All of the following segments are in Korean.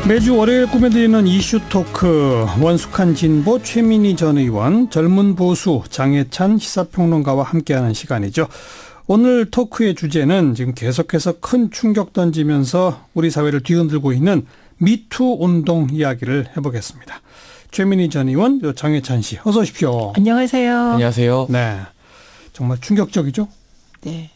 매주 월요일 꾸며드리는 이슈 토크, 원숙한 진보 최민희 전 의원, 젊은 보수 장해찬 시사평론가와 함께하는 시간이죠. 오늘 토크의 주제는 지금 계속해서 큰 충격 던지면서 우리 사회를 뒤흔들고 있는 미투 운동 이야기를 해보겠습니다. 최민희 전 의원, 장해찬 씨, 어서 오십시오. 안녕하세요. 안녕하세요. 네, 정말 충격적이죠? 네.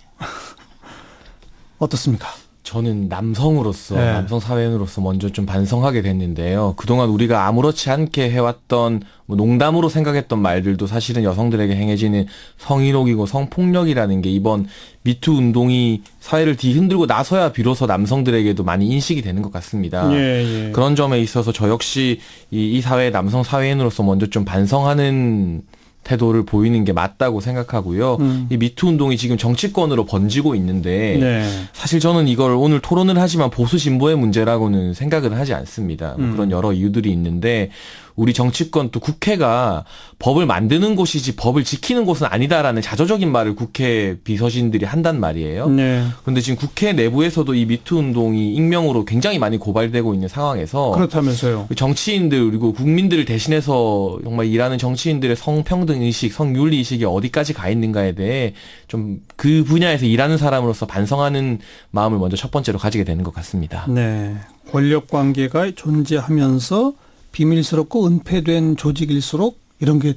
어떻습니까? 저는 남성으로서, 네. 남성 사회인으로서 먼저 좀 반성하게 됐는데요. 그동안 우리가 아무렇지 않게 해왔던, 농담으로 생각했던 말들도 사실은 여성들에게 행해지는 성희롱이고 성폭력이라는 게 이번 미투 운동이 사회를 뒤흔들고 나서야 비로소 남성들에게도 많이 인식이 되는 것 같습니다. 예. 그런 점에 있어서 저 역시 이 사회의 남성 사회인으로서 먼저 좀 반성하는 태도를 보이는 게 맞다고 생각하고요. 이 미투 운동이 지금 정치권으로 번지고 있는데 네. 사실 저는 이걸 오늘 토론을 하지만 보수 진보의 문제라고는 생각을 하지 않습니다. 그런 여러 이유들이 있는데 우리 정치권 또 국회가 법을 만드는 곳이지 법을 지키는 곳은 아니다라는 자조적인 말을 국회 비서진들이 한단 말이에요. 네. 그런데 지금 국회 내부에서도 이 미투 운동이 익명으로 굉장히 많이 고발되고 있는 상황에서 그렇다면서요. 정치인들 그리고 국민들을 대신해서 정말 일하는 정치인들의 성평등 의식, 성윤리 의식이 어디까지 가 있는가에 대해 좀 그 분야에서 일하는 사람으로서 반성하는 마음을 먼저 첫 번째로 가지게 되는 것 같습니다. 네. 권력 관계가 존재하면서 비밀스럽고 은폐된 조직일수록 이런 게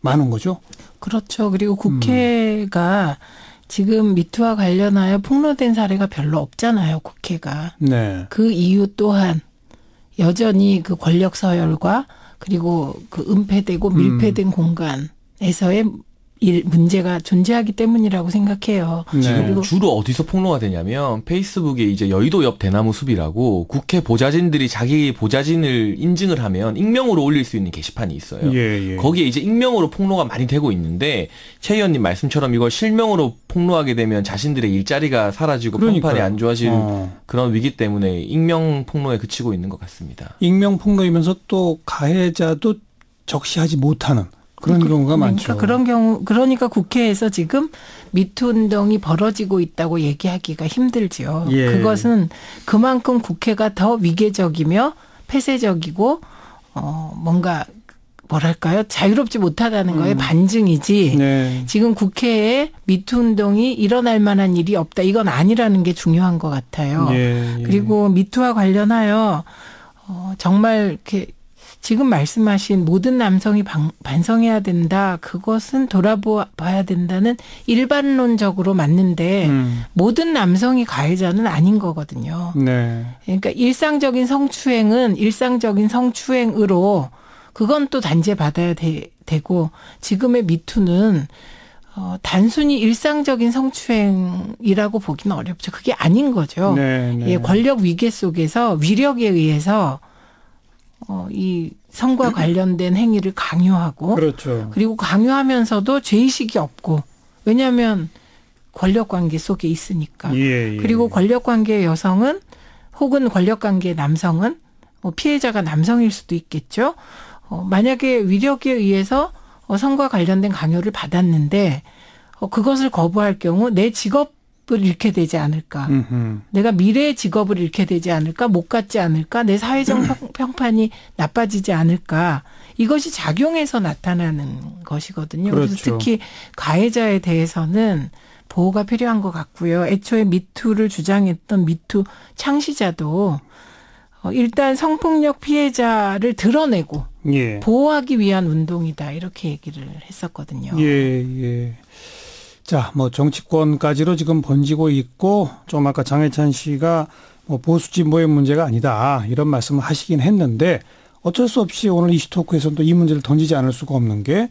많은 거죠? 그렇죠. 그리고 국회가 지금 미투와 관련하여 폭로된 사례가 별로 없잖아요. 국회가. 네. 그 이유 또한 여전히 그 권력 서열과 그리고 그 은폐되고 밀폐된 공간에서의 문제가 존재하기 때문이라고 생각해요. 네. 그리고 주로 어디서 폭로가 되냐면 페이스북에 이제 여의도 옆 대나무 숲이라고 국회 보좌진들이 자기 보좌진을 인증을 하면 익명으로 올릴 수 있는 게시판이 있어요. 예. 거기에 이제 익명으로 폭로가 많이 되고 있는데 최 의원님 말씀처럼 이걸 실명으로 폭로하게 되면 자신들의 일자리가 사라지고 평판이 안 좋아질 그런 위기 때문에 익명 폭로에 그치고 있는 것 같습니다. 익명 폭로이면서 또 가해자도 적시하지 못하는 그런 경우가 많죠. 그러니까 국회에서 지금 미투 운동이 벌어지고 있다고 얘기하기가 힘들죠. 예. 그것은 그만큼 국회가 더 위계적이며 폐쇄적이고 뭔가 뭐랄까요? 자유롭지 못하다는 거에 반증이지. 네. 지금 국회에 미투 운동이 일어날 만한 일이 없다. 이건 아니라는 게 중요한 것 같아요. 예. 그리고 미투와 관련하여 정말 이렇게 지금 말씀하신 모든 남성이 반성해야 된다. 그것은 돌아봐야 된다는 일반론적으로 맞는데 모든 남성이 가해자는 아닌 거거든요. 네. 그러니까 일상적인 성추행은 일상적인 성추행으로 그건 또 단죄받아야 되고 지금의 미투는 단순히 일상적인 성추행이라고 보기는 어렵죠. 그게 아닌 거죠. 네. 예, 권력 위계 속에서 위력에 의해서 이 성과 관련된 행위를 강요하고 그렇죠. 그리고 강요하면서도 죄의식이 없고 왜냐하면 권력관계 속에 있으니까. 예. 그리고 권력관계의 여성은 혹은 권력관계의 남성은 피해자가 남성일 수도 있겠죠. 만약에 위력에 의해서 성과 관련된 강요를 받았는데 그것을 거부할 경우 내 직업을 잃게 되지 않을까. 내가 미래의 직업을 잃게 되지 않을까. 못 갖지 않을까. 내 사회적 평판이 나빠지지 않을까. 이것이 작용해서 나타나는 것이거든요. 그렇죠. 그래서 특히 가해자에 대해서는 보호가 필요한 것 같고요. 애초에 미투를 주장했던 미투 창시자도 일단 성폭력 피해자를 드러내고 예. 보호하기 위한 운동이다. 이렇게 얘기를 했었거든요. 예. 자, 정치권까지로 지금 번지고 있고, 좀 아까 장해찬 씨가 보수 진보의 문제가 아니다, 이런 말씀을 하시긴 했는데, 어쩔 수 없이 오늘 이슈토크에서는 또 이 문제를 던지지 않을 수가 없는 게,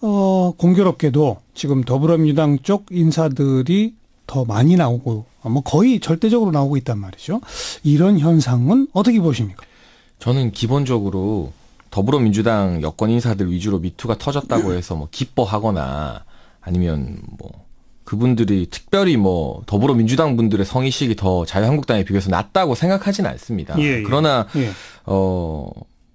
공교롭게도 지금 더불어민주당 쪽 인사들이 더 많이 나오고, 거의 절대적으로 나오고 있단 말이죠. 이런 현상은 어떻게 보십니까? 저는 기본적으로 더불어민주당 여권 인사들 위주로 미투가 터졌다고 해서 기뻐하거나 아니면 그분들이 특별히 더불어민주당 분들의 성의식이 더 자유한국당에 비교해서 낫다고 생각하지는 않습니다. 예. 그러나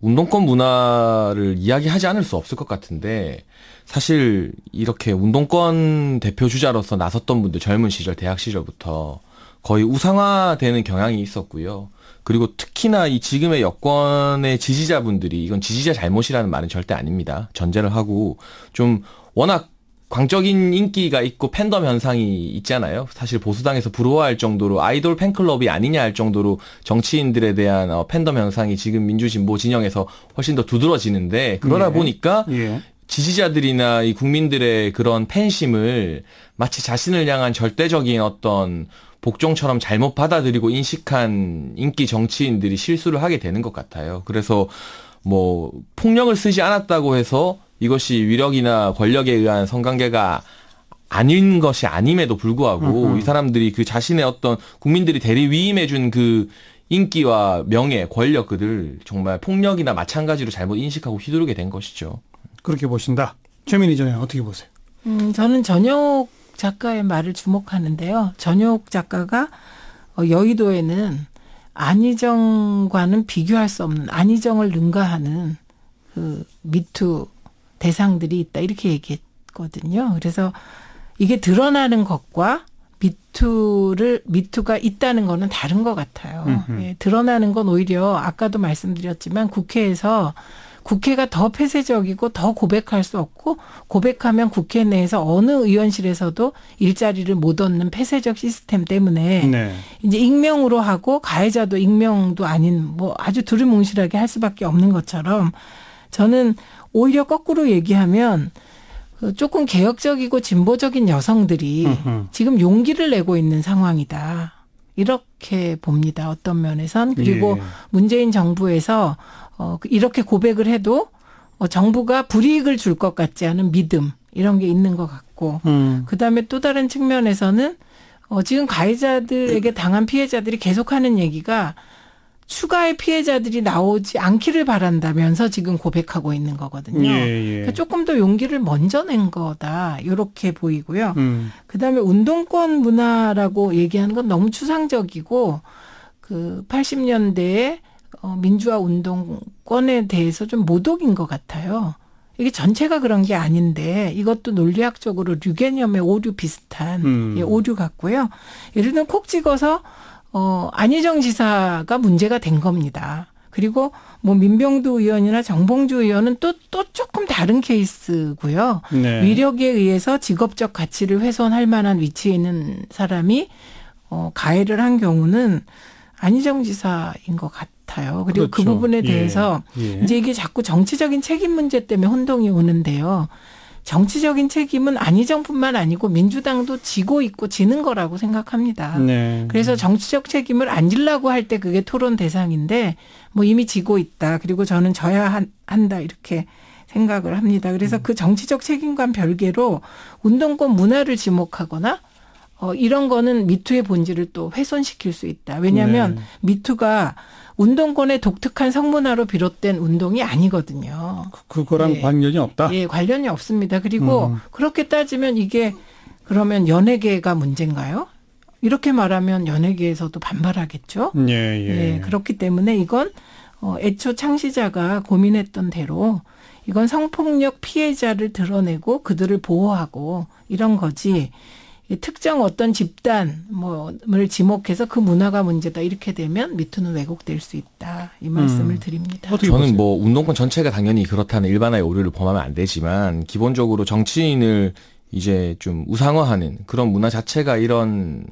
운동권 문화를 이야기하지 않을 수 없을 것 같은데 사실 이렇게 운동권 대표 주자로서 나섰던 분들 젊은 시절 대학 시절부터 거의 우상화되는 경향이 있었고요. 그리고 특히나 이 지금의 여권의 지지자분들이 이건 지지자 잘못이라는 말은 절대 아닙니다. 전제를 하고 좀 워낙 광적인 인기가 있고 팬덤 현상이 있잖아요. 사실 보수당에서 부러워할 정도로 아이돌 팬클럽이 아니냐 할 정도로 정치인들에 대한 팬덤 현상이 지금 민주진보 진영에서 훨씬 더 두드러지는데 그러다 보니까 지지자들이나 이 국민들의 그런 팬심을 마치 자신을 향한 절대적인 어떤 복종처럼 잘못 받아들이고 인식한 인기 정치인들이 실수를 하게 되는 것 같아요. 그래서 뭐 폭력을 쓰지 않았다고 해서 이것이 위력이나 권력에 의한 성관계가 아닌 것이 아님에도 불구하고 이 사람들이 그 자신의 어떤 국민들이 대리 위임해준 그 인기와 명예, 권력들을 정말 폭력이나 마찬가지로 잘못 인식하고 휘두르게 된 것이죠. 그렇게 보신다. 최민희 전 의원 어떻게 보세요? 저는 전역 작가의 말을 주목하는데요. 전역 작가가 여의도에는 안희정과는 비교할 수 없는 안희정을 능가하는 그 미투 대상들이 있다 이렇게 얘기했거든요. 그래서 이게 드러나는 것과 미투가 있다는 거는 다른 것 같아요. 예, 드러나는 건 오히려 아까도 말씀드렸지만 국회가 더 폐쇄적이고 더 고백할 수 없고 고백하면 국회 내에서 어느 의원실에서도 일자리를 못 얻는 폐쇄적 시스템 때문에 이제 익명으로 하고 가해자도 익명도 아닌 뭐 아주 두루뭉실하게 할 수밖에 없는 것처럼 저는 오히려 거꾸로 얘기하면 조금 개혁적이고 진보적인 여성들이 지금 용기를 내고 있는 상황이다. 이렇게 봅니다. 어떤 면에선. 그리고 문재인 정부에서 이렇게 고백을 해도 정부가 불이익을 줄 것 같지 않은 믿음 이런 게 있는 것 같고 그다음에 또 다른 측면에서는 지금 가해자들에게 당한 피해자들이 계속하는 얘기가 추가의 피해자들이 나오지 않기를 바란다면서 지금 고백하고 있는 거거든요. 그러니까 조금 더 용기를 먼저 낸 거다. 이렇게 보이고요. 그다음에 운동권 문화라고 얘기하는 건 너무 추상적이고 그 80년대에 민주화 운동권에 대해서 좀 모독인 것 같아요. 이게 전체가 그런 게 아닌데 이것도 논리학적으로 류개념의 오류 비슷한 오류 같고요. 예를 들면 콕 찍어서 안희정 지사가 문제가 된 겁니다. 그리고 뭐 민병두 의원이나 정봉주 의원은 또 조금 다른 케이스고요. 위력에 의해서 직업적 가치를 훼손할 만한 위치에 있는 사람이 가해를 한 경우는 안희정 지사인 것 같아요. 그리고 그렇죠. 그 부분에 대해서 이제 이게 자꾸 정치적인 책임 문제 때문에 혼동이 오는데요. 정치적인 책임은 안희정뿐만 아니고 민주당도 지고 있고 지는 거라고 생각합니다. 그래서 정치적 책임을 안 지려고 할 때 그게 토론 대상인데 뭐 이미 지고 있다. 그리고 저는 져야 한다 이렇게 생각을 합니다. 그래서 그 정치적 책임과는 별개로 운동권 문화를 지목하거나 이런 거는 미투의 본질을 또 훼손시킬 수 있다. 왜냐하면 미투가 운동권의 독특한 성문화로 비롯된 운동이 아니거든요. 그거랑 관련이 없다? 예, 관련이 없습니다. 그리고 그렇게 따지면 이게 그러면 연예계가 문제인가요? 이렇게 말하면 연예계에서도 반발하겠죠. 예, 그렇기 때문에 이건 애초 창시자가 고민했던 대로 이건 성폭력 피해자를 드러내고 그들을 보호하고 이런 거지. 특정 어떤 집단을 지목해서 그 문화가 문제다 이렇게 되면 미투는 왜곡될 수 있다 이 말씀을 드립니다. 저는 뭐 운동권 전체가 당연히 그렇다는 일반화의 오류를 범하면 안 되지만 기본적으로 정치인을 이제 좀 우상화하는 그런 문화 자체가 이런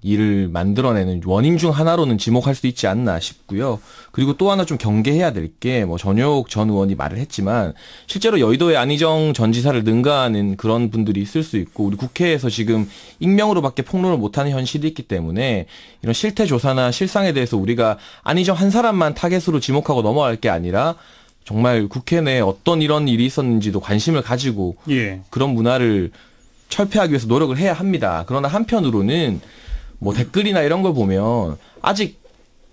일을 만들어내는 원인 중 하나로는 지목할 수 있지 않나 싶고요. 그리고 또 하나 좀 경계해야 될 게 뭐 전효옥 전 의원이 말을 했지만 실제로 여의도의 안희정 전 지사를 능가하는 그런 분들이 있을 수 있고 우리 국회에서 지금 익명으로밖에 폭로를 못하는 현실이 있기 때문에 이런 실태 조사나 실상에 대해서 우리가 안희정 한 사람만 타겟으로 지목하고 넘어갈 게 아니라 정말 국회 내에 어떤 이런 일이 있었는지도 관심을 가지고 그런 문화를 철폐하기 위해서 노력을 해야 합니다. 그러나 한편으로는 뭐 댓글이나 이런 걸 보면 아직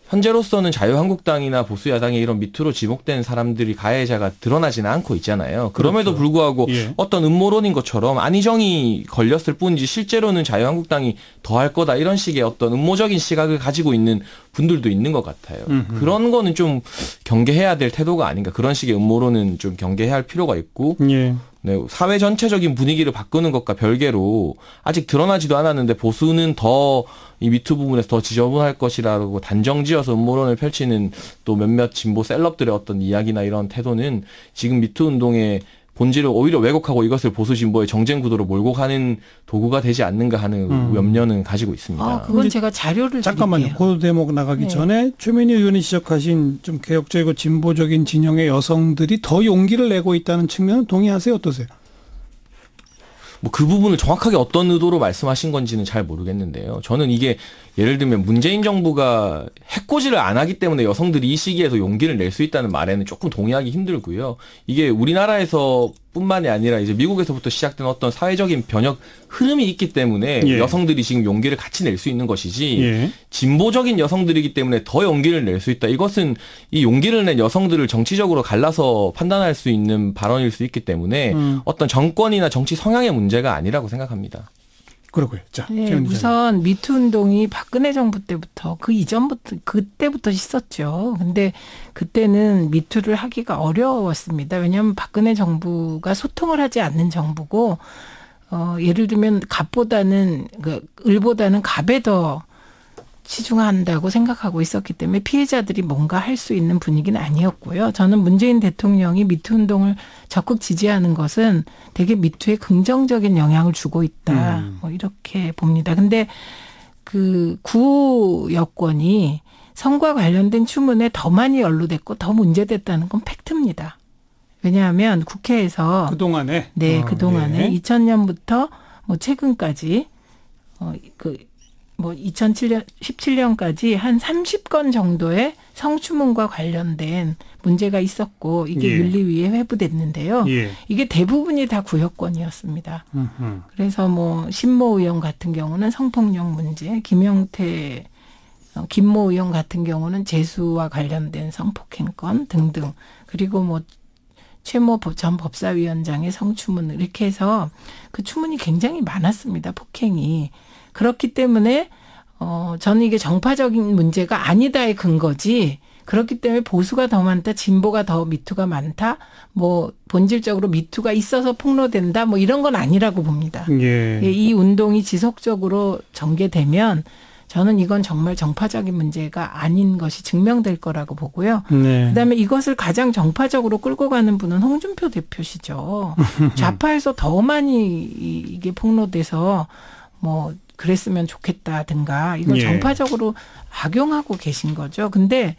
현재로서는 자유한국당이나 보수야당의 이런 미투로 지목된 사람들이 가해자가 드러나지는 않고 있잖아요. 그럼에도 불구하고 어떤 음모론인 것처럼 안희정이 걸렸을 뿐이지 실제로는 자유한국당이 더 할 거다 이런 식의 어떤 음모적인 시각을 가지고 있는 분들도 있는 것 같아요. 그런 거는 좀 경계해야 될 태도가 아닌가. 그런 식의 음모론은 좀 경계해야 할 필요가 있고 네, 사회 전체적인 분위기를 바꾸는 것과 별개로 아직 드러나지도 않았는데 보수는 더 이 미투 부분에서 더 지저분할 것이라고 단정지어서 음모론을 펼치는 또 몇몇 진보 셀럽들의 어떤 이야기나 이런 태도는 지금 미투 운동의 본질을 오히려 왜곡하고 이것을 보수 진보의 정쟁 구도로 몰고 가는 도구가 되지 않는가 하는 염려는 가지고 있습니다. 그건 제가 자료를 잠깐만요. 드릴게요. 그 대목 나가기 전에 최민희 의원이 지적하신 좀 개혁적이고 진보적인 진영의 여성들이 더 용기를 내고 있다는 측면은 동의하세요? 어떠세요? 뭐 그 부분을 정확하게 어떤 의도로 말씀하신 건지는 잘 모르겠는데요. 저는 이게 예를 들면 문재인 정부가 해코지를 안 하기 때문에 여성들이 이 시기에서 용기를 낼 수 있다는 말에는 조금 동의하기 힘들고요. 이게 우리나라에서 뿐만이 아니라 이제 미국에서부터 시작된 어떤 사회적인 변혁 흐름이 있기 때문에 여성들이 지금 용기를 같이 낼 수 있는 것이지 진보적인 여성들이기 때문에 더 용기를 낼 수 있다. 이것은 이 용기를 낸 여성들을 정치적으로 갈라서 판단할 수 있는 발언일 수 있기 때문에 어떤 정권이나 정치 성향의 문제가 아니라고 생각합니다. 그러고요. 자, 네, 우선 미투 운동이 박근혜 정부 때부터 그 이전부터 그때부터 있었죠. 근데 그때는 미투를 하기가 어려웠습니다. 왜냐하면 박근혜 정부가 소통을 하지 않는 정부고 예를 들면 을보다는 갑에 더 치중한다고 생각하고 있었기 때문에 피해자들이 뭔가 할 수 있는 분위기는 아니었고요. 저는 문재인 대통령이 미투 운동을 적극 지지하는 것은 되게 미투에 긍정적인 영향을 주고 있다. 뭐 이렇게 봅니다. 근데 그 구호 여권이 성과 관련된 추문에 더 많이 연루됐고 더 문제됐다는 건 팩트입니다. 왜냐하면 국회에서 그동안에 2000년부터 뭐 최근까지 2017년까지 한 30건 정도의 성추문과 관련된 문제가 있었고 이게 윤리위에 회부됐는데요. 이게 대부분이 다 구여권이었습니다. 그래서 뭐 신모 의원 같은 경우는 성폭력 문제, 김모 의원 같은 경우는 재수와 관련된 성폭행건 등등, 그리고 뭐 최모 전 법사위원장의 성추문, 이렇게 해서 그 추문이 굉장히 많았습니다. 폭행이. 그렇기 때문에 저는 이게 정파적인 문제가 아니다의 근거지, 그렇기 때문에 보수가 더 많다, 진보가 더 미투가 많다, 뭐 본질적으로 미투가 있어서 폭로된다, 뭐 이런 건 아니라고 봅니다. 이 운동이 지속적으로 전개되면 저는 이건 정말 정파적인 문제가 아닌 것이 증명될 거라고 보고요. 그다음에 이것을 가장 정파적으로 끌고 가는 분은 홍준표 대표시죠. 좌파에서 더 많이 이게 폭로돼서 뭐 그랬으면 좋겠다든가 이걸 정파적으로 악용하고 계신 거죠. 근데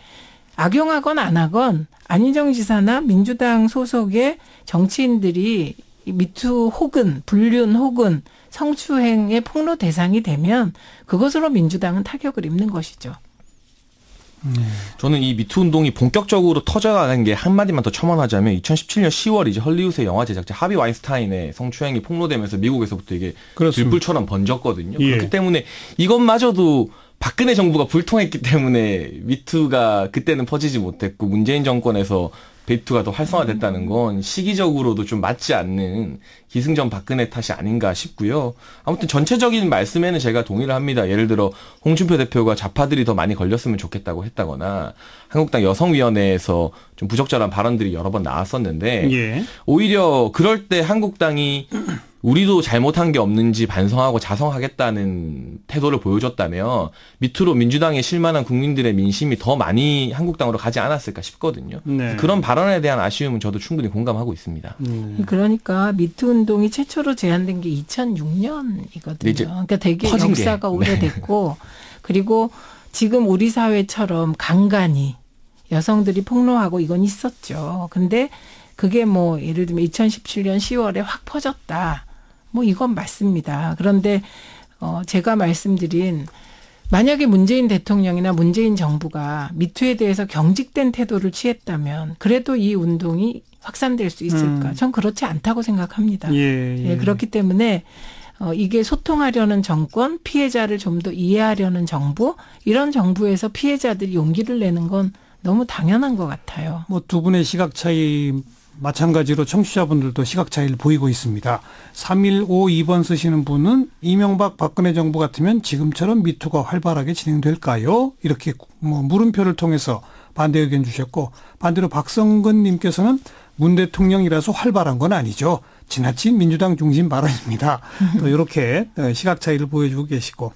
악용하건 안 하건 안희정 지사나 민주당 소속의 정치인들이 미투 혹은 불륜 혹은 성추행의 폭로 대상이 되면 그것으로 민주당은 타격을 입는 것이죠. 저는 이 미투 운동이 본격적으로 터져나간 게 한마디만 더 첨언하자면 2017년 10월 이제 헐리우드의 영화 제작자 하비 와인스타인의 성추행이 폭로되면서 미국에서부터 이게 들불처럼 번졌거든요. 그렇기 때문에 이것마저도 박근혜 정부가 불통했기 때문에 미투가 그때는 퍼지지 못했고 문재인 정권에서 미투가 더 활성화됐다는 건 시기적으로도 좀 맞지 않는 기승전 박근혜 탓이 아닌가 싶고요. 아무튼 전체적인 말씀에는 제가 동의를 합니다. 예를 들어 홍준표 대표가 좌파들이 더 많이 걸렸으면 좋겠다고 했다거나 한국당 여성위원회에서 좀 부적절한 발언들이 여러 번 나왔었는데 오히려 그럴 때 한국당이 우리도 잘못한 게 없는지 반성하고 자성하겠다는 태도를 보여줬다면 미투로 민주당에 실만한 국민들의 민심이 더 많이 한국당으로 가지 않았을까 싶거든요. 그런 발언에 대한 아쉬움은 저도 충분히 공감하고 있습니다. 그러니까 미투 운동이 최초로 제안된 게 2006년이거든요. 그러니까 되게 역사가 오래됐고 그리고 지금 우리 사회처럼 간간히 여성들이 폭로하고 이건 있었죠. 근데 그게 뭐 예를 들면 2017년 10월에 확 퍼졌다. 뭐 이건 맞습니다. 그런데 제가 말씀드린 만약에 문재인 대통령이나 문재인 정부가 미투에 대해서 경직된 태도를 취했다면 그래도 이 운동이 확산될 수 있을까? 전 그렇지 않다고 생각합니다. 그렇기 때문에 이게 소통하려는 정권, 피해자를 좀 더 이해하려는 정부, 이런 정부에서 피해자들이 용기를 내는 건 너무 당연한 것 같아요. 뭐 두 분의 시각 차이 마찬가지로 청취자분들도 시각 차이를 보이고 있습니다. 3152번 쓰시는 분은 이명박 박근혜 정부 같으면 지금처럼 미투가 활발하게 진행될까요? 이렇게 뭐 물음표를 통해서 반대 의견 주셨고 반대로 박성근 님께서는 문 대통령이라서 활발한 건 아니죠. 지나친 민주당 중심 발언입니다. 또 이렇게 시각 차이를 보여주고 계시고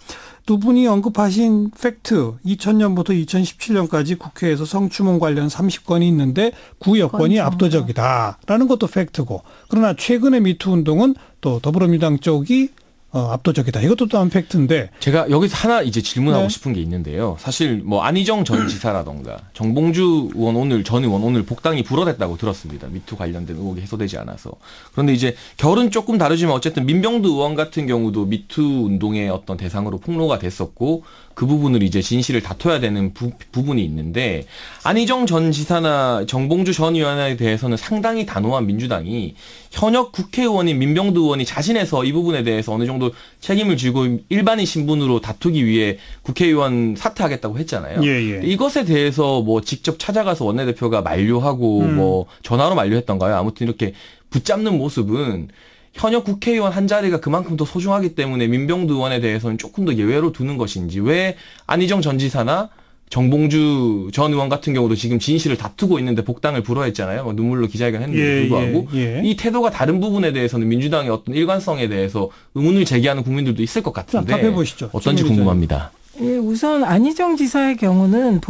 두 분이 언급하신 팩트 2000년부터 2017년까지 국회에서 성추문 관련 30건이 있는데 9여건이 압도적이다라는 것도 팩트고 그러나 최근의 미투 운동은 또 더불어민주당 쪽이 압도적이다. 이것도 또한 팩트인데 제가 여기서 하나 이제 질문하고 네. 싶은 게 있는데요. 사실 뭐 안희정 전 지사라던가 정봉주 의원 전 의원 오늘 복당이 불어댔다고 들었습니다. 미투 관련된 의혹이 해소되지 않아서. 그런데 이제 결은 조금 다르지만 어쨌든 민병두 의원 같은 경우도 미투 운동의 어떤 대상으로 폭로가 됐었고 그 부분을 이제 진실을 다퉈야 되는 부분이 있는데 안희정 전 지사나 정봉주 전 의원에 대해서는 상당히 단호한 민주당이 현역 국회의원인 민병두 의원이 자신해서 이 부분에 대해서 어느 정도 책임을 지고 일반인 신분으로 다투기 위해 국회의원 사퇴하겠다고 했잖아요. 예. 이것에 대해서 뭐 직접 찾아가서 원내대표가 만류하고 뭐 전화로 만류했던가요? 아무튼 이렇게 붙잡는 모습은 현역 국회의원 한 자리가 그만큼 더 소중하기 때문에 민병두 의원에 대해서는 조금 더 예외로 두는 것인지 왜 안희정 전 지사나 정봉주 전 의원 같은 경우도 지금 진실을 다투고 있는데 복당을 불허했잖아요. 눈물로 기자회견 했는데도 불구하고 이 태도가 다른 부분에 대해서는 민주당의 어떤 일관성에 대해서 의문을 제기하는 국민들도 있을 것 같은데 답해보시죠. 어떤지 궁금합니다. 예, 우선 안희정 지사의 경우는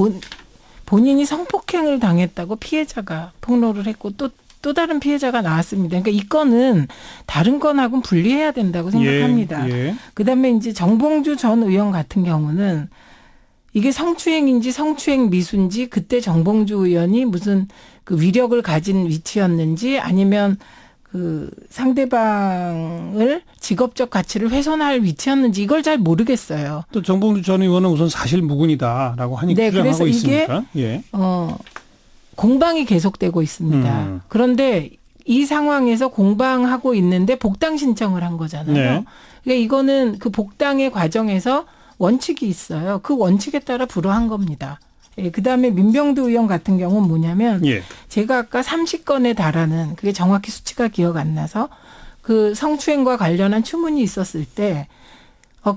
본인이 성폭행을 당했다고 피해자가 폭로를 했고 또 다른 피해자가 나왔습니다. 그러니까 이 건은 다른 건하고는 분리해야 된다고 생각합니다. 그다음에 이제 정봉주 전 의원 같은 경우는 이게 성추행인지 성추행 미수인지 그때 정봉주 의원이 무슨 그 위력을 가진 위치였는지 아니면 그 상대방을 직업적 가치를 훼손할 위치였는지 이걸 잘 모르겠어요. 또 정봉주 전 의원은 우선 사실 무근이다라고 하니 네, 주장하고 그래서 있으니까. 이게 공방이 계속되고 있습니다. 그런데 이 상황에서 공방하고 있는데 복당 신청을 한 거잖아요. 네. 그러니까 이거는 그 복당의 과정에서 원칙이 있어요. 그 원칙에 따라 불허한 겁니다. 예, 그다음에 민병두 의원 같은 경우는 뭐냐면 제가 아까 30건에 달하는 그게 정확히 수치가 기억 안 나서 그 성추행과 관련한 추문이 있었을 때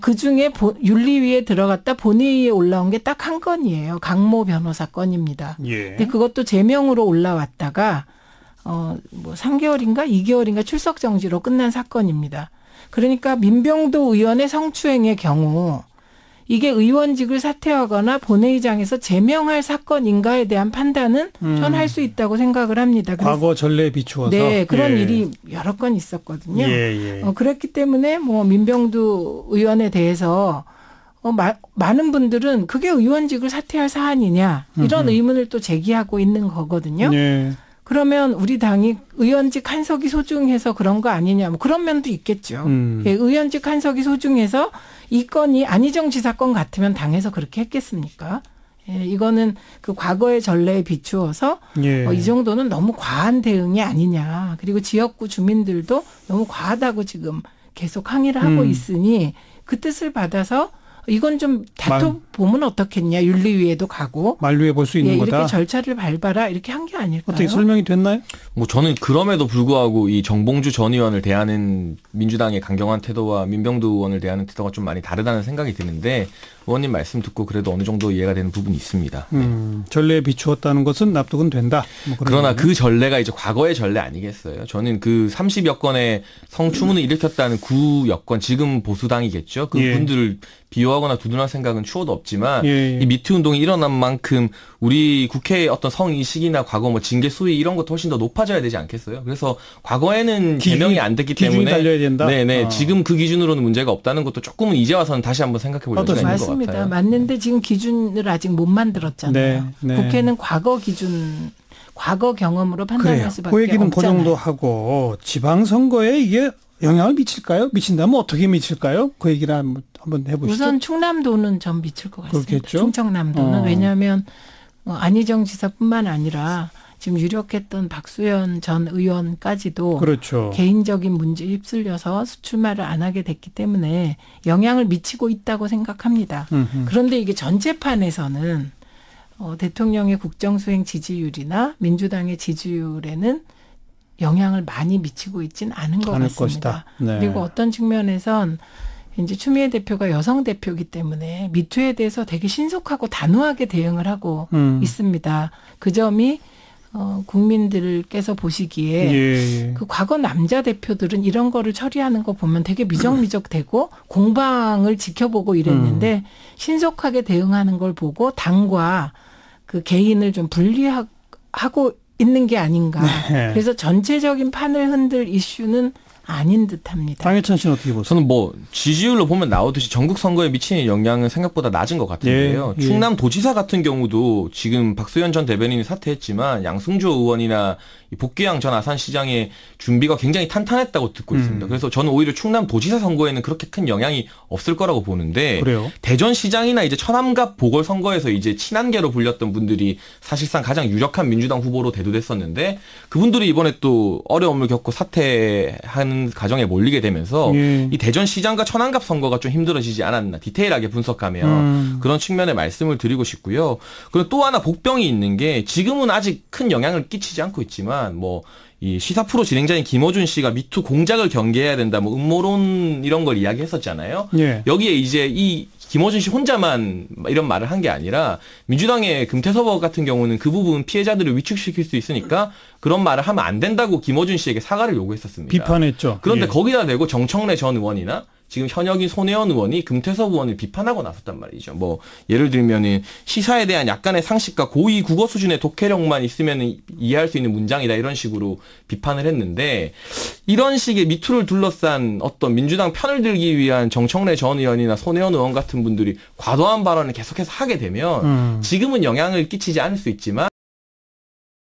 그중에 윤리위에 들어갔다 본회의에 올라온 게 딱 한 건이에요. 강모 변호사 건입니다. 근데 그것도 제명으로 올라왔다가 뭐 3개월인가 2개월인가 출석 정지로 끝난 사건입니다. 그러니까 민병도 의원의 성추행의 경우 이게 의원직을 사퇴하거나 본회의장에서 제명할 사건인가에 대한 판단은 전 할 수 있다고 생각을 합니다. 과거 전례에 비추어서. 네, 그런 일이 여러 건 있었거든요. 그렇기 때문에 뭐 민병두 의원에 대해서 많은 분들은 그게 의원직을 사퇴할 사안이냐 이런 의문을 또 제기하고 있는 거거든요. 그러면 우리 당이 의원직 한 석이 소중해서 그런 거 아니냐 뭐 그런 면도 있겠죠. 예, 의원직 한 석이 소중해서 이 건이 안희정 지사 건 같으면 당에서 그렇게 했겠습니까? 예, 이거는 그 과거의 전례에 비추어서 이 정도는 너무 과한 대응이 아니냐. 그리고 지역구 주민들도 너무 과하다고 지금 계속 항의를 하고 있으니 그 뜻을 받아서 이건 좀 다퉈보면 어떻겠냐. 윤리위에도 가고. 만류해 볼 수 있는 거다. 이렇게 절차를 밟아라. 이렇게 한 게 아닐까요? 어떻게 설명이 됐나요? 뭐 저는 그럼에도 불구하고 이 정봉주 전 의원을 대하는 민주당의 강경한 태도와 민병두 의원을 대하는 태도가 좀 많이 다르다는 생각이 드는데 의원님 말씀 듣고 그래도 어느 정도 이해가 되는 부분이 있습니다. 전례에 비추었다는 것은 납득은 된다. 뭐 그러나 그 전례가 이제 과거의 전례 아니겠어요? 저는 그 30여 건의 성추문을 일으켰다는 9여건 지금 보수당이겠죠. 그 분들을 비호하거나 두둔할 생각은 추호도 없지만 이 미투 운동이 일어난 만큼 우리 국회의 어떤 성인식이나 과거 뭐 징계 수위 이런 것도 훨씬 더 높아져야 되지 않겠어요? 그래서 과거에는 제명이 안 됐기 때문에 기준이 달려야 된다. 네네 지금 그 기준으로는 문제가 없다는 것도 조금은 이제 와서는 다시 한번 생각해 볼 필요가 있는 것 같아요. 맞습니다. 맞는데 지금 기준을 아직 못 만들었잖아요. 네. 국회는 과거 기준, 과거 경험으로 판단할 수밖에 그 얘기는 없잖아요. 그 정도 하고 지방선거에 이게 영향을 미칠까요? 미친다면 어떻게 미칠까요? 그 얘기를 한번 해보시죠. 우선 충남도는 좀 미칠 것 같습니다. 그렇겠죠? 충청남도는 왜냐하면 안희정 지사뿐만 아니라 지금 유력했던 박수현 전 의원까지도 그렇죠. 개인적인 문제에 휩쓸려서 수출마를 안 하게 됐기 때문에 영향을 미치고 있다고 생각합니다. 그런데 이게 전체판에서는 대통령의 국정수행 지지율이나 민주당의 지지율에는 영향을 많이 미치고 있지는 않은 것 같습니다. 그리고 어떤 측면에선 이제 추미애 대표가 여성 대표이기 때문에 미투에 대해서 되게 신속하고 단호하게 대응을 하고 있습니다. 그 점이 국민들께서 보시기에 예. 그 과거 남자 대표들은 이런 거를 처리하는 거 보면 되게 미적미적되고 공방을 지켜보고 이랬는데 신속하게 대응하는 걸 보고 당과 그 개인을 좀 분리하고 있는 게 아닌가. 네. 그래서 전체적인 판을 흔들 이슈는 아닌 듯합니다. 장해찬 씨는 어떻게 보세요? 저는 뭐 지지율로 보면 나오듯이 전국 선거에 미치는 영향은 생각보다 낮은 것 같은데요. 예, 예. 충남도지사 같은 경우도 지금 박수현 전 대변인이 사퇴했지만 양승조 의원이나 복귀양 전 아산시장의 준비가 굉장히 탄탄했다고 듣고 있습니다. 그래서 저는 오히려 충남도지사 선거에는 그렇게 큰 영향이 없을 거라고 보는데 그래요? 대전시장이나 이제 천암갑 보궐선거에서 이제 친한계로 불렸던 분들이 사실상 가장 유력한 민주당 후보로 대두됐었는데 그분들이 이번에 또 어려움을 겪고 사퇴하는 과정에 몰리게 되면서 예. 이 대전시장과 천안갑 선거가 좀 힘들어지지 않았나 디테일하게 분석하면 그런 측면의 말씀을 드리고 싶고요. 그리고 또 하나 복병이 있는 게 지금은 아직 큰 영향을 끼치지 않고 있지만 뭐 이 시사 프로 진행자인 김어준 씨가 미투 공작을 경계해야 된다 뭐 음모론 이런 걸 이야기했었잖아요. 예. 여기에 이제 이 김어준 씨 혼자만 이런 말을 한 게 아니라 민주당의 금태섭 같은 경우는 그 부분 피해자들을 위축시킬 수 있으니까 그런 말을 하면 안 된다고 김어준 씨에게 사과를 요구했었습니다. 비판했죠. 그런데 예. 거기다 대고 정청래 전 의원이나 지금 현역인 손혜원 의원이 금태섭 의원을 비판하고 나섰단 말이죠. 뭐 예를 들면은 시사에 대한 약간의 상식과 고위 국어 수준의 독해력만 있으면 이해할 수 있는 문장이다 이런 식으로 비판을 했는데 이런 식의 미투를 둘러싼 어떤 민주당 편을 들기 위한 정청래 전 의원이나 손혜원 의원 같은 분들이 과도한 발언을 계속해서 하게 되면 지금은 영향을 끼치지 않을 수 있지만